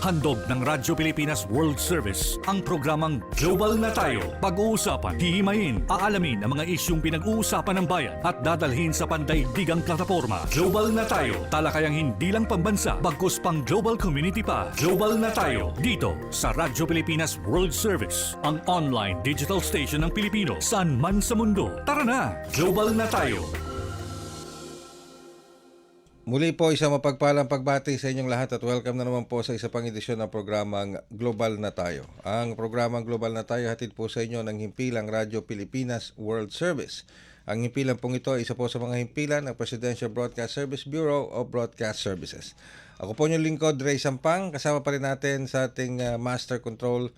Handog ng Radyo Pilipinas World Service ang programang Global na Tayo. Pag-uusapan, hihimayin, aalamin ang mga isyung pinag-uusapan ng bayan at dadalhin sa pandaigdigang plataforma. Global na Tayo, talakayang hindi lang pambansa, bagkus pang global community pa. Global na Tayo, dito sa Radyo Pilipinas World Service, ang online digital station ng Pilipino saan man sa mundo. Tara na, Global na Tayo! Muli po isang mapagpalang pagbati sa inyong lahat at welcome na naman po sa isa pang edisyon ng programang Global na Tayo. Ang programang Global na Tayo hatid po sa inyo ng himpilang Radyo Pilipinas World Service. Ang himpilan pong ito ay isa po sa mga himpilan ng Presidential Broadcast Service Bureau of Broadcast Services. Ako po yung lingkod, Ray Sampang. Kasama pa rin natin sa ating Master Control,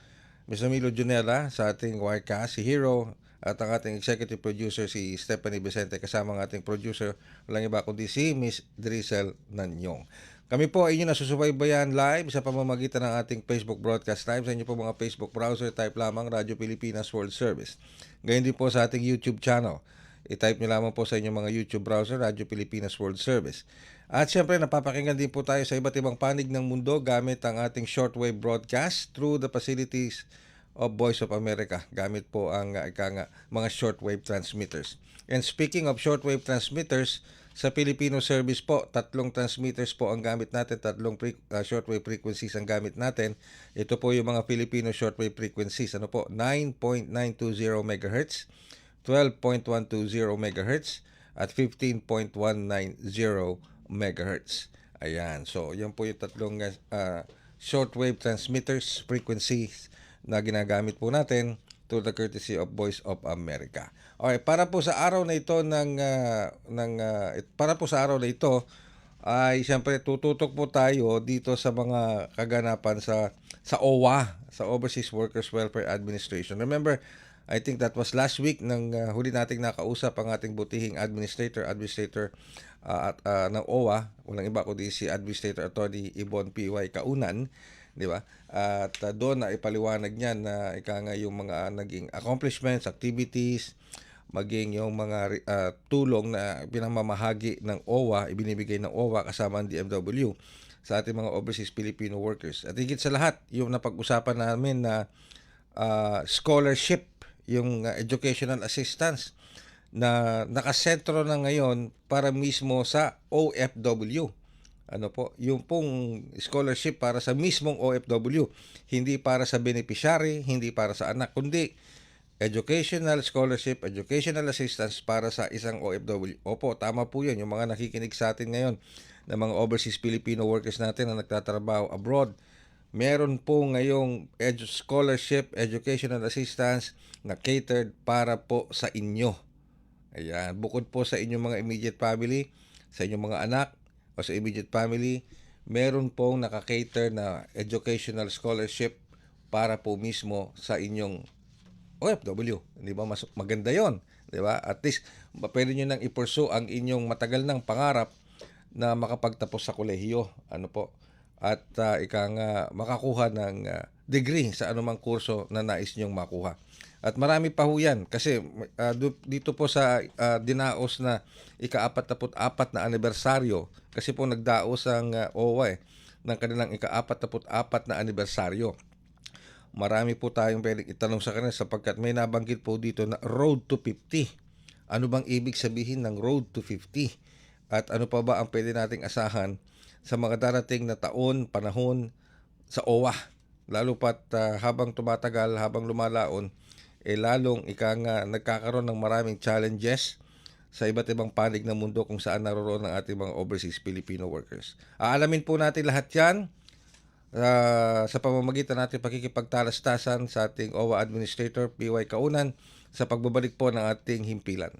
Ms. Emilio Junela, sa ating Wirecast, si Hero, at ang ating executive producer si Stephanie Vicente, kasama ang ating producer, walang iba kundi si Miss Drizel Nanyong. Kami po ay inyo nasusubaybayan live sa pamamagitan ng ating Facebook Broadcast Live. Sa inyo po mga Facebook browser, type lamang Radyo Pilipinas World Service. Gayon din po sa ating YouTube channel. I-type nyo lamang po sa inyong mga YouTube browser, Radyo Pilipinas World Service. At syempre, napapakinggan din po tayo sa iba't ibang panig ng mundo gamit ang ating shortwave broadcast through the facilities of Voice of America, gamit po ang mga shortwave transmitters. And speaking of shortwave transmitters, sa Filipino service po, 3 transmitters po ang gamit natin, 3 shortwave frequencies ang gamit natin. Ito po yung mga Filipino shortwave frequencies. Ano po? 9.920 MHz, 12.120 MHz, at 15.190 MHz. Ayan. So, yan po yung 3 shortwave transmitters, frequencies na ginagamit po natin to the courtesy of Voice of America. Okay, para po sa araw na ito ay siyempre tututok po tayo dito sa mga kaganapan sa OWA, sa Overseas Workers Welfare Administration. Remember, I think that was last week nang huli nating nakausap ang ating butihing administrator ng OWA, walang iba kundi si Administrator Attorney Yvonne P.Y. Kaunan, di ba? At doon na ipaliwanag niya na yung mga naging accomplishments, activities, maging yung mga tulong na pinamamahagi ng OWA, ibinibigay ng OWA kasama ang DMW sa ating mga overseas Filipino workers. At higit sa lahat, yung napag-usapan namin na scholarship, yung educational assistance na nakasentro na ngayon para mismo sa OFW. Ano po, yung pong scholarship para sa mismong OFW, hindi para sa beneficiary, hindi para sa anak, kundi educational scholarship, educational assistance para sa isang OFW. Opo, tama po yun. Yung mga nakikinig sa atin ngayon na mga overseas Filipino workers natin na nagtatrabaho abroad, meron po ngayong scholarship, educational assistance na catered para po sa inyo. Ayan, bukod po sa inyong mga immediate family, sa inyong mga anak, o sa immediate family, meron pong naka-cater na educational scholarship para po mismo sa inyong OFW. Di ba? Mas maganda yon, di ba? At least, pwede nyo nang i-pursue ang inyong matagal ng pangarap na makapagtapos sa kolehiyo. Ano po? At makakuha ng degree sa anumang kurso na nais nyong makuha. At marami pa ho yan kasi dito po sa dinaos na ika-44 na anibersaryo, kasi po nagdaos ang OWA ng kanilang ika-44 na anibersaryo. Marami po tayong pwedeng itanong sa kanila sapagkat may nabanggit po dito na Road to 50. Ano bang ibig sabihin ng Road to 50? At ano pa ba ang pwede nating asahan sa mga darating na taon, panahon sa OWA? Lalo pat habang tumatagal, habang lumalaon, lalong nagkakaroon ng maraming challenges sa iba't ibang panig ng mundo kung saan naroon ang ating mga overseas Filipino workers. Aalamin po natin lahat yan sa pamamagitan natin pakikipagtalastasan sa ating OWA Administrator P.Y. Kaunan sa pagbabalik po ng ating himpilan.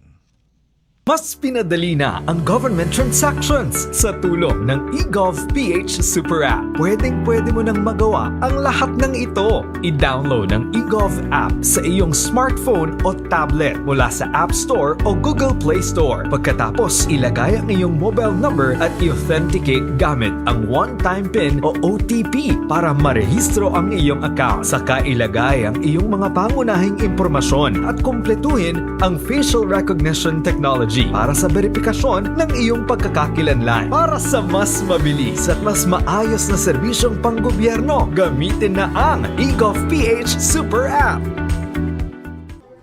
Mas pinadali na ang government transactions sa tulong ng eGovPH Super App. Pwedeng-pwede mo nang magawa ang lahat ng ito. I-download ang eGov app sa iyong smartphone o tablet mula sa App Store o Google Play Store. Pagkatapos, ilagay ang iyong mobile number at i-authenticate gamit ang one-time PIN o OTP para marehistro ang iyong account. Saka ilagay ang iyong mga pangunahing impormasyon at kumpletuhin ang facial recognition technology technology para sa verifikasyon ng iyong pagkakakilanlan. Para sa mas mabilis at mas maayos na serbisyong panggobyerno, gamitin na ang eGovPH Super App.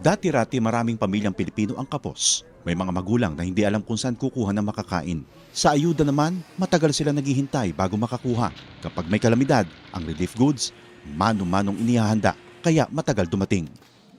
Dati-rati maraming pamilyang Pilipino ang kapos. May mga magulang na hindi alam kung saan kukuha ng makakain. Sa ayuda naman, matagal sila naghihintay bago makakuha. Kapag may kalamidad, ang relief goods, mano-manong inihahanda, kaya matagal dumating.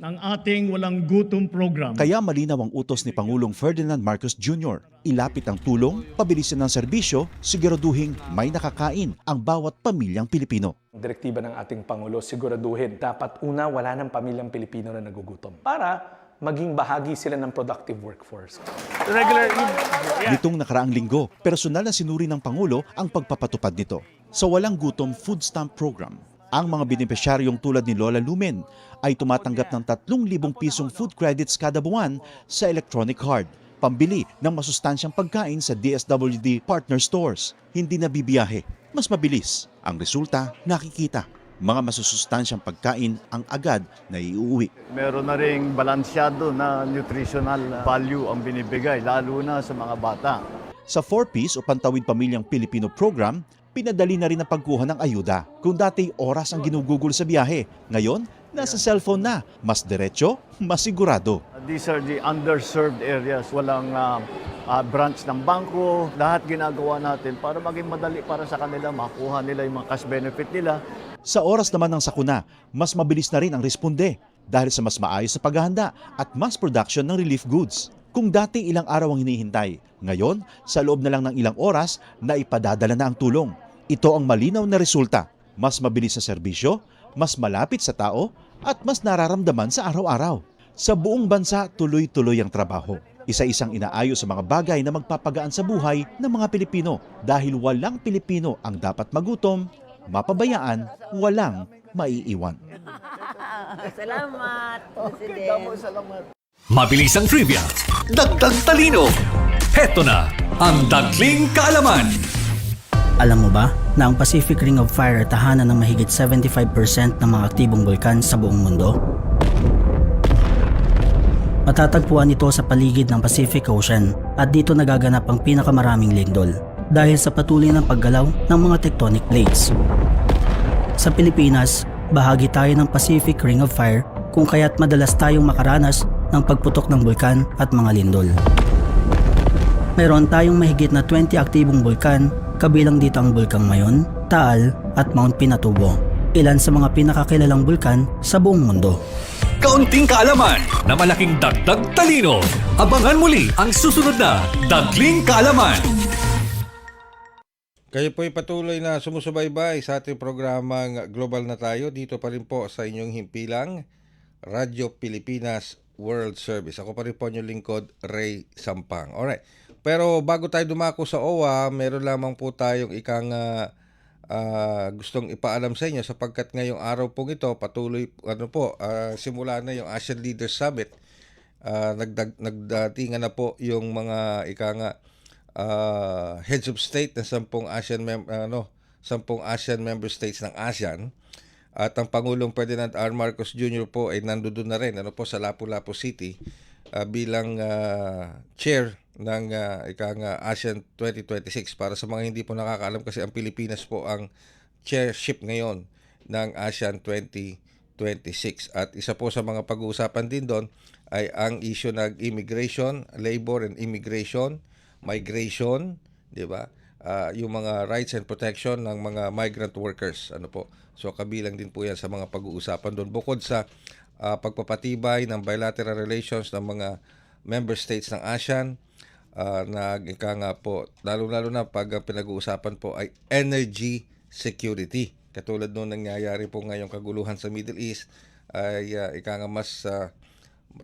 Ng ating walang gutom program. Kaya malinaw ang utos ni Pangulong Ferdinand Marcos Jr. Ilapit ang tulong, pabilisin ng serbisyo, siguraduhin may nakakain ang bawat pamilyang Pilipino. Direktiba ng ating Pangulo, siguraduhin dapat una wala ng pamilyang Pilipino na nagugutom para maging bahagi sila ng productive workforce. Nitong nakaraang linggo, personal na sinuri ng Pangulo ang pagpapatupad nito. Sa Walang Gutom Food Stamp Program, ang mga benepisyaryong tulad ni Lola Lumen ay tumatanggap ng 3,000 pisong food credits kada buwan sa electronic card, pambili ng masustansyang pagkain sa DSWD partner stores. Hindi na bibiyahe, mas mabilis. Ang resulta, nakikita. Mga masusustansyang pagkain ang agad na iuwi. Meron na ring balansyado na nutritional value ang binibigay, lalo na sa mga bata. Sa 4Ps o Pantawid Pamilyang Pilipino program, pinadali na rin ang pagkuha ng ayuda. Kung dati oras ang ginugugol sa biyahe, ngayon nasa cellphone na. Mas diretso, mas sigurado. These are the underserved areas. Walang branch ng bangko. Lahat ginagawa natin para maging madali para sa kanila, makuha nila yung mga cash benefit nila. Sa oras naman ng sakuna, mas mabilis na rin ang responde dahil sa mas maayos na paghahanda at mass production ng relief goods. Kung dati ilang araw ang hinihintay, ngayon sa loob na lang ng ilang oras na ipadadala na ang tulong. Ito ang malinaw na resulta. Mas mabilis na serbisyo, mas malapit sa tao, at mas nararamdaman sa araw-araw. Sa buong bansa, tuloy-tuloy ang trabaho. Isa-isang inaayos sa mga bagay na magpapagaan sa buhay ng mga Pilipino dahil walang Pilipino ang dapat magutom, mapabayaan, walang maiiwan. Salamat, President. Mabilis ang trivia, dagdag talino. Heto na ang Dagling Kaalaman. Alam mo ba na ang Pacific Ring of Fire ay tahanan ng mahigit 75% ng mga aktibong bulkan sa buong mundo? Matatagpuan ito sa paligid ng Pacific Ocean at dito nagaganap ang pinakamaraming lindol dahil sa patuloy ng paggalaw ng mga tectonic plates. Sa Pilipinas, bahagi tayo ng Pacific Ring of Fire kung kaya't madalas tayong makaranas ng pagputok ng bulkan at mga lindol. Meron tayong mahigit na 20 aktibong bulkan, kabilang dito ang Bulkang Mayon, Taal at Mount Pinatubo, ilan sa mga pinakakilalang bulkan sa buong mundo. Kaunting kaalaman na malaking dagdag talino. Abangan muli ang susunod na Dagling Kaalaman. Kayo po'y patuloy na sumusubaybay sa ating programang Global na Tayo. Dito pa rin po sa inyong himpilang Radyo Pilipinas World Service. Ako pa rin po inyong lingkod, Ray Sampang. Alright. Pero bago tayo dumako sa OWA, meron lamang po tayong gustong ipaalam sa inyo sapagkat ngayong araw pong ito, patuloy, simula na yung Asian Leaders Summit. Nagdatingan na po yung mga heads of state ng 10 Asian member states ng ASEAN. At ang Pangulong Ferdinand R. Marcos Jr. po ay nandoon na rin sa Lapu-Lapu City bilang chair ng ASEAN 2026. Para sa mga hindi po nakakaalam, kasi ang Pilipinas po ang chairship ngayon ng ASEAN 2026. At isa po sa mga pag-uusapan din doon ay ang issue ng immigration, labor and immigration, migration, di ba? Yung mga rights and protection ng mga migrant workers. So kabilang din po yan sa mga pag-uusapan doon. Bukod sa pagpapatibay ng bilateral relations ng mga member states ng ASEAN, lalo-lalo na pag ang pinag-uusapan po ay energy security. Katulad noon nangyayari po ngayong kaguluhan sa Middle East, ay mas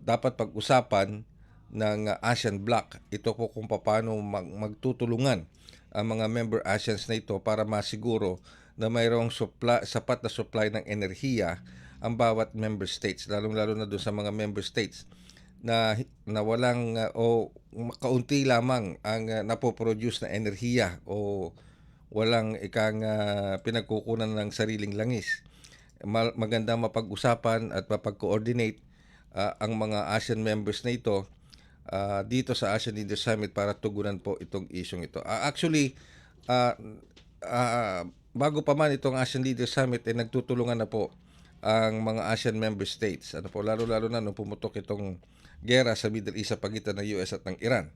dapat pag-usapan ng ASEAN Bloc. Ito po kung paano magtutulungan ang mga member ASEANs na ito para masiguro na mayroong sapat na supply ng enerhiya ang bawat member states, lalong-lalo na doon sa mga member states na walang o kaunti lamang ang napoproduce na enerhiya o walang pinagkukunan ng sariling langis. Maganda mapag-usapan at mapag-coordinate ang mga ASEAN members na ito dito sa ASEAN Leaders Summit para tugunan po itong isyong ito. Actually, bago pa man itong ASEAN Leaders Summit, nagtutulungan na po ang mga ASEAN member states. Ano po, lalo-lalo na nung pumutok itong gera sa Middle East sa pagitan ng US at ng Iran.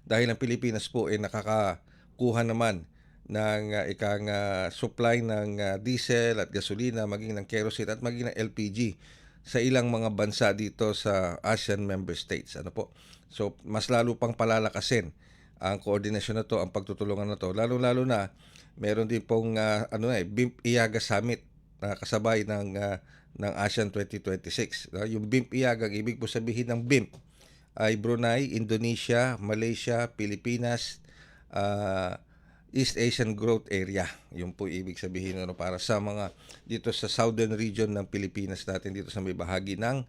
Dahil ang Pilipinas po ay nakakakuha naman ng ikang supply ng diesel at gasolina, maging ng kerosene at maging ng LPG sa ilang mga bansa dito sa ASEAN member states. Ano po? So, mas lalo pang palalakasin ang koordinasyon na to, ang pagtutulungan na to. Lalo-lalo na, meron din pong BIMP IAGA Summit na kasabay ng ASEAN 2026. Yung BIMP IAGA, ang ibig po sabihin ng BIMP ay Brunei, Indonesia, Malaysia, Pilipinas, East Asian Growth Area. Yun po ibig sabihin para sa mga dito sa southern region ng Pilipinas natin, dito sa may bahagi ng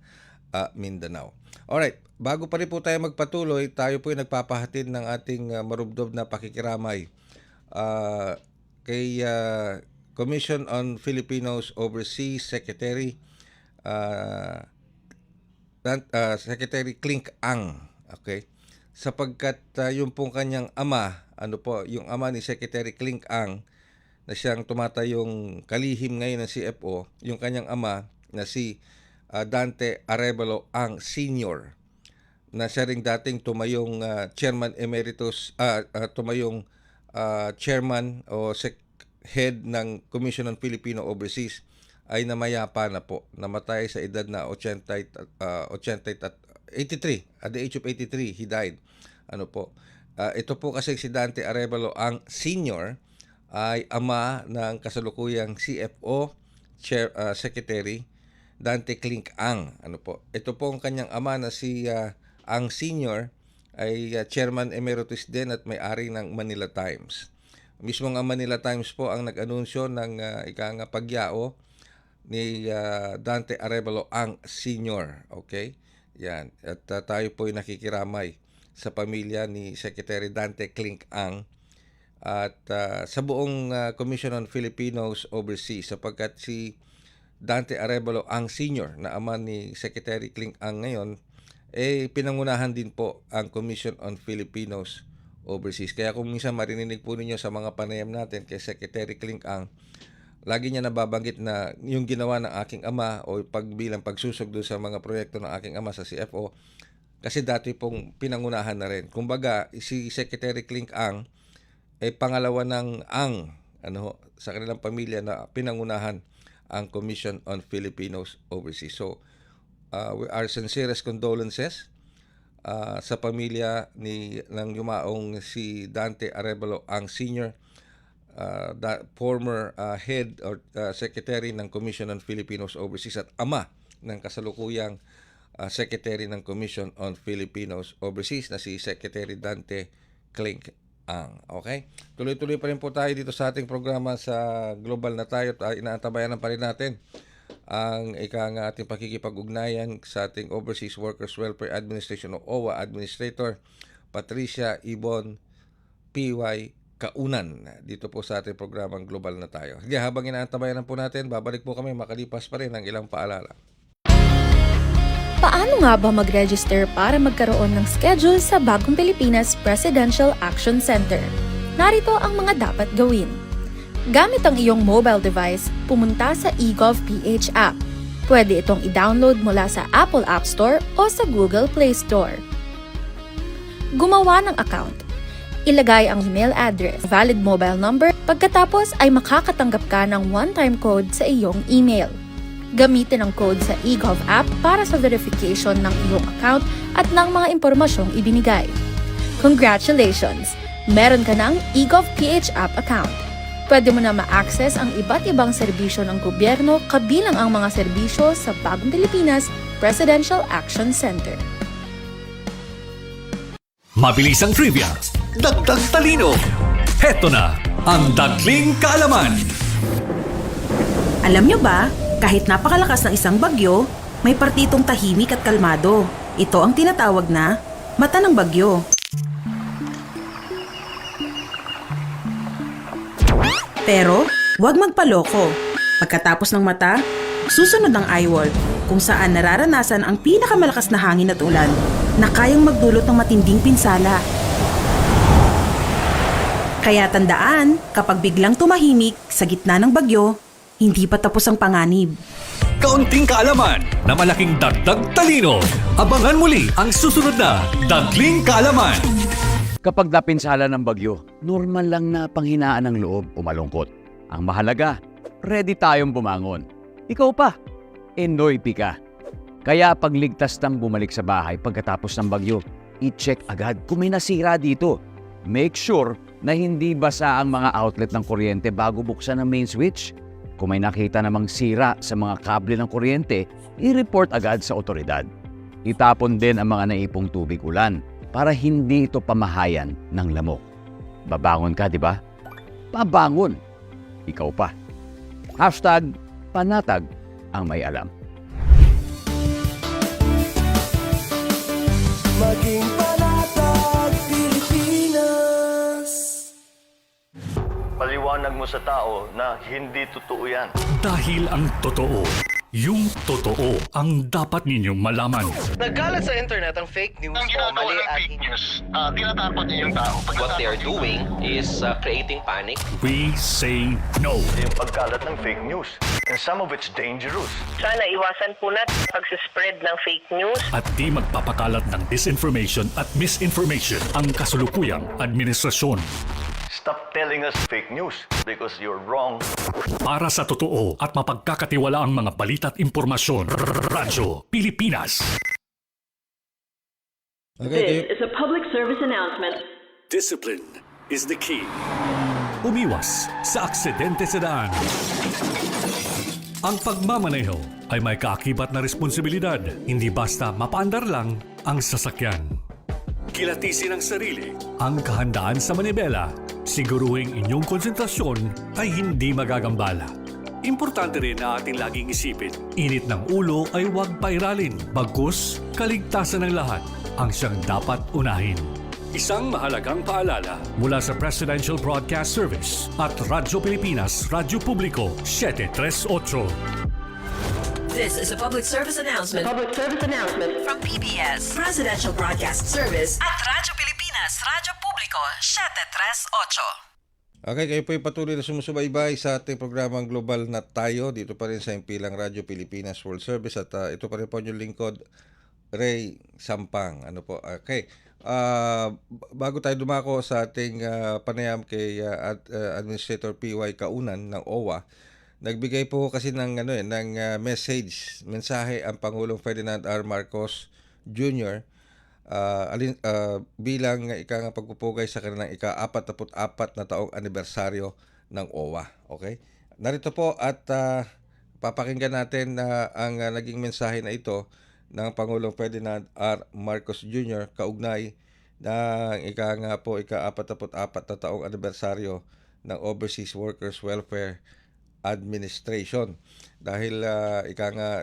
Mindanao. Alright, bago pa rin po tayo magpatuloy, tayo po ay nagpapahatid ng ating marubdob na pakikiramay kay Commission on Filipinos Overseas Secretary Secretary Clink Ang, okay? Sapagkat yung pong kanyang ama, yung ama ni Secretary Clink Ang na siyang tumatayong kalihim ngayon ng CFO, yung kanyang ama na si Dante Arevalo Ang Sr. na siya ring dating tumayong Chairman Emeritus, tumayong Chairman o Head ng Commission on Filipino Overseas, ay namayapa na po. Namatay sa edad na 83. At the age of 83, he died. Ito po kasi si Dante Arevalo Ang Sr. ay ama ng kasalukuyang CFO Secretary Dante Clink Ang. Ito po ang kanyang ama na si Ang Sr. ay Chairman Emeritus din at may-ari ng Manila Times. Mismong ang Manila Times po ang nag-anunsyo ng pagyao ni Dante Arevalo Ang Sr. Okay? Yan. At tayo po ay nakikiramay sa pamilya ni Secretary Dante Clink Ang at sa buong Commission on Filipinos Overseas, sapagkat si Dante Arevalo Ang Sr. na ama ni Secretary Clink Ang ngayon, pinangunahan din po ang Commission on Filipinos Overseas. Kaya kung minsan marinig po ninyo sa mga panayam natin kay Secretary Clink Ang, lagi niya nababanggit na yung ginawa ng aking ama o bilang pagsusog doon sa mga proyekto ng aking ama sa CFO, kasi dati pong pinangunahan na rin. Kumbaga, si Secretary Clink Ang ay pangalawa ng Ang sa kanilang pamilya na pinangunahan ang Commission on Filipinos Overseas. So, our sincerest condolences sa pamilya ng yumaong si Dante Arevalo Ang Sr., former head or secretary ng Commission on Filipinos Overseas at ama ng kasalukuyang secretary ng Commission on Filipinos Overseas na si Secretary Dante Clink Ang. Okay? Tuloy-tuloy pa rin po tayo dito sa ating programa sa Global na Tayo at inaantabayanan pa rin natin ang ating pakikipag-ugnayan sa ating Overseas Workers Welfare Administration o OWA Administrator Patricia Ibon P.Y. Kaunan dito po sa ating programang Global na Tayo. Sige, habang inaantabayanan po natin, babalik po kami makalipas pa rin ng ilang paalala. Paano nga ba mag-register para magkaroon ng schedule sa Bagong Pilipinas Presidential Action Center? Narito ang mga dapat gawin. Gamit ang iyong mobile device, pumunta sa eGovPH app. Pwede itong i-download mula sa Apple App Store o sa Google Play Store. Gumawa ng account. Ilagay ang email address, valid mobile number, pagkatapos ay makakatanggap ka ng one-time code sa iyong email. Gamitin ang code sa eGov app para sa verification ng iyong account at ng mga impormasyong ibinigay. Congratulations! Meron ka ng eGovPH app account. Pwede mo na ma-access ang iba't ibang serbisyo ng gobyerno kabilang ang mga serbisyo sa Bagong Pilipinas Presidential Action Center. Mabilis ang trivia, dagdag talino. Heto na ang Dagling Kaalaman. Alam nyo ba, kahit napakalakas ng isang bagyo, may partitong tahimik at kalmado. Ito ang tinatawag na mata ng bagyo. Pero, huwag magpaloko. Pagkatapos ng mata, susunod ang eyewall, kung saan nararanasan ang pinakamalakas na hangin at ulan. na kayang magdulot ng matinding pinsala. Kaya tandaan, kapag biglang tumahimik sa gitna ng bagyo, hindi pa tapos ang panganib. Kaunting kaalaman na malaking dagdag talino. Abangan muli ang susunod na Dagling Kaalaman. Kapag napinsala ng bagyo, normal lang na panghinaan ng loob o malungkot. Ang mahalaga, ready tayong bumangon. Ikaw pa, enoy ka. Kaya pagligtas ng bumalik sa bahay pagkatapos ng bagyo, i-check agad kung may nasira dito. Make sure na hindi basa ang mga outlet ng kuryente bago buksan ang main switch. Kung may nakita namang sira sa mga kable ng kuryente, i-report agad sa otoridad. Itapon din ang mga naipong tubig ulan para hindi ito pamahayan ng lamok. Babangon ka, di ba? Babangon. Ikaw pa. #panatag ang may alam. Maging panatag, Pilipinas. Paliwanag mo sa tao na hindi totoo yan. Dahil ang totoo, yung totoo ang dapat ninyong malaman. Nagkalat sa internet ang fake news o mali at fake news. Tinatapon niyo yung tao. What they are doing is creating panic. We say no. Yung pagkalat ng fake news. And some of it's dangerous. Sana iwasan po natin pag-spread ng fake news. At di magpapakalat ng disinformation at misinformation ang kasulukuyang administrasyon. Stop telling us fake news because you're wrong. Para sa totoo at mapagkakatiwalaang mga balita at impormasyon, Radyo Pilipinas. Okay, This is a public service announcement. Discipline is the key. Umiwas sa aksidente sa daan. Ang pagmamaneho ay may kaakibat na responsibilidad, hindi basta mapaandar lang ang sasakyan. Kilatisin ang sarili, ang kahandaan sa manibela, siguruhing inyong konsentrasyon ay hindi magagambala. Importante rin na ating laging isipin, init ng ulo ay huwag pairalin, bagkus kaligtasan ng lahat ang siyang dapat unahin. Isang mahalagang paalala mula sa Presidential Broadcast Service at Radyo Pilipinas, Radyo Publiko 738. This is a public service announcement. Public service announcement from PBS, Presidential Broadcast Service at Radyo Pilipinas, Radyo Publiko 738. Okay, kayo po yung patuloy na sumusubaybay sa ating programang Global na Tayo dito pa rin sa impilang Radyo Pilipinas World Service at ito pa rin po yung lingkod, Ray Sampang. Ano po? Okay. Bago tayo dumako sa ating panayam kay Administrator PY Kaunan ng OWA, nagbigay po kasi ng mensahe ang Pangulong Ferdinand R. Marcos Jr. Bilang pagpupugay sa kanilang ika-44 na taong anibersaryo ng OWA. Okay? Narito po at papakinggan natin ang naging mensahe na ito ng Pangulong Ferdinand R. Marcos Jr. kaugnay ng ika-44 na taong anibersaryo ng Overseas Workers Welfare Administration. Dahil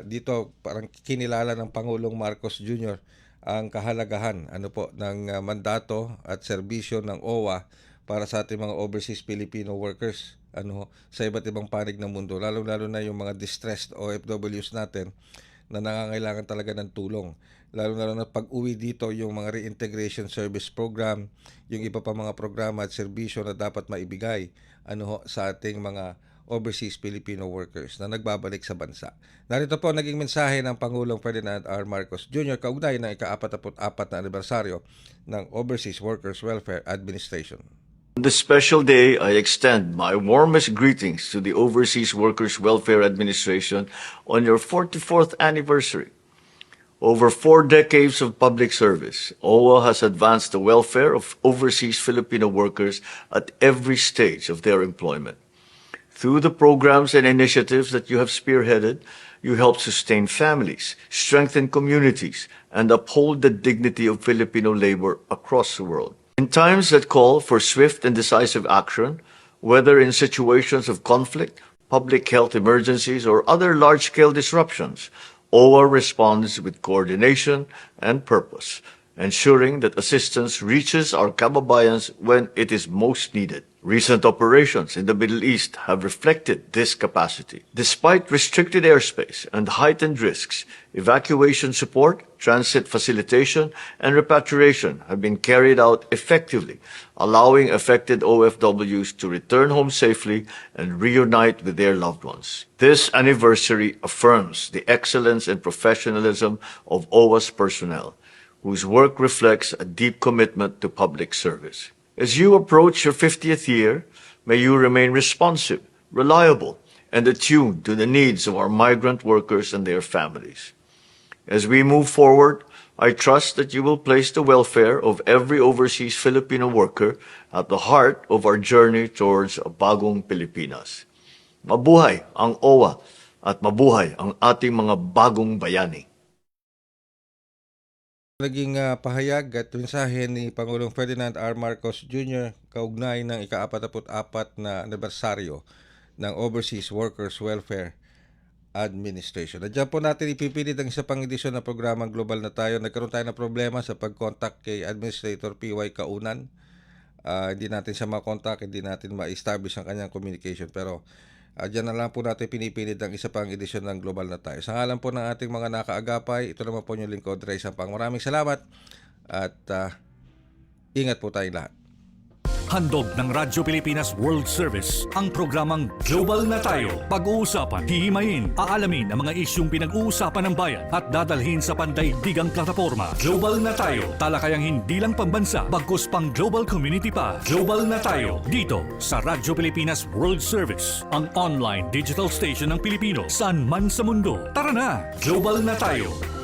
dito parang kinilala ng Pangulong Marcos Jr. ang kahalagahan ng mandato at serbisyo ng OWA para sa ating mga overseas Filipino workers sa iba't ibang panig ng mundo, lalo-lalo na yung mga distressed OFWs natin na nangangailangan talaga ng tulong. Lalo-lalo na pag-uwi dito yung mga reintegration service program, yung iba pa mga programa at serbisyo na dapat maibigay sa ating mga overseas Filipino workers na nagbabalik sa bansa. Narito po naging mensahe ng Pangulong Ferdinand R. Marcos Jr. kaugnay ng ika-44 na anibersaryo ng Overseas Workers Welfare Administration. On this special day, I extend my warmest greetings to the Overseas Workers Welfare Administration on your 44th anniversary. Over 4 decades of public service, OWA has advanced the welfare of overseas Filipino workers at every stage of their employment. Through the programs and initiatives that you have spearheaded, you help sustain families, strengthen communities, and uphold the dignity of Filipino labor across the world. In times that call for swift and decisive action, whether in situations of conflict, public health emergencies, or other large-scale disruptions, OWA responds with coordination and purpose. ensuring that assistance reaches our kababayans when it is most needed. Recent operations in the Middle East have reflected this capacity. Despite restricted airspace and heightened risks, evacuation support, transit facilitation, and repatriation have been carried out effectively, allowing affected OFWs to return home safely and reunite with their loved ones. This anniversary affirms the excellence and professionalism of OWA's personnel, whose work reflects a deep commitment to public service. As you approach your 50th year, may you remain responsive, reliable, and attuned to the needs of our migrant workers and their families. As we move forward, I trust that you will place the welfare of every overseas Filipino worker at the heart of our journey towards a bagong Pilipinas. Mabuhay ang OWA at mabuhay ang ating mga bagong bayani. Naging pahayag at mensahe ni Pangulong Ferdinand R. Marcos Jr. kaugnay ng ika-44 na anibersaryo ng Overseas Workers Welfare Administration. Nandiyan po natin ipipilit ang isa pang edisyon ng programang Global na Tayo. Nagkaroon tayo ng problema sa pag-contact kay Administrator P.Y. Kaunan. Hindi natin siya makontak, hindi natin ma-establish ang kanyang communication. Pero dyan na lang po natin pinipilit ang isa pang edisyon ng Global na Tayo. Sa ngalan po ng ating mga nakaagapay, ito naman po yung lingkod, Ray Sampang. Maraming salamat at ingat po tayong lahat. Handog ng Radyo Pilipinas World Service ang programang Global na Tayo. Pag-uusapan, hihimayin, aalamin ang mga isyung pinag-uusapan ng bayan at dadalhin sa pandaigdigang plataforma. Global na Tayo, talakayang hindi lang pambansa, bagkus pang global community pa. Global na Tayo, dito sa Radyo Pilipinas World Service, ang online digital station ng Pilipino, saan man sa mundo. Tara na, Global na Tayo.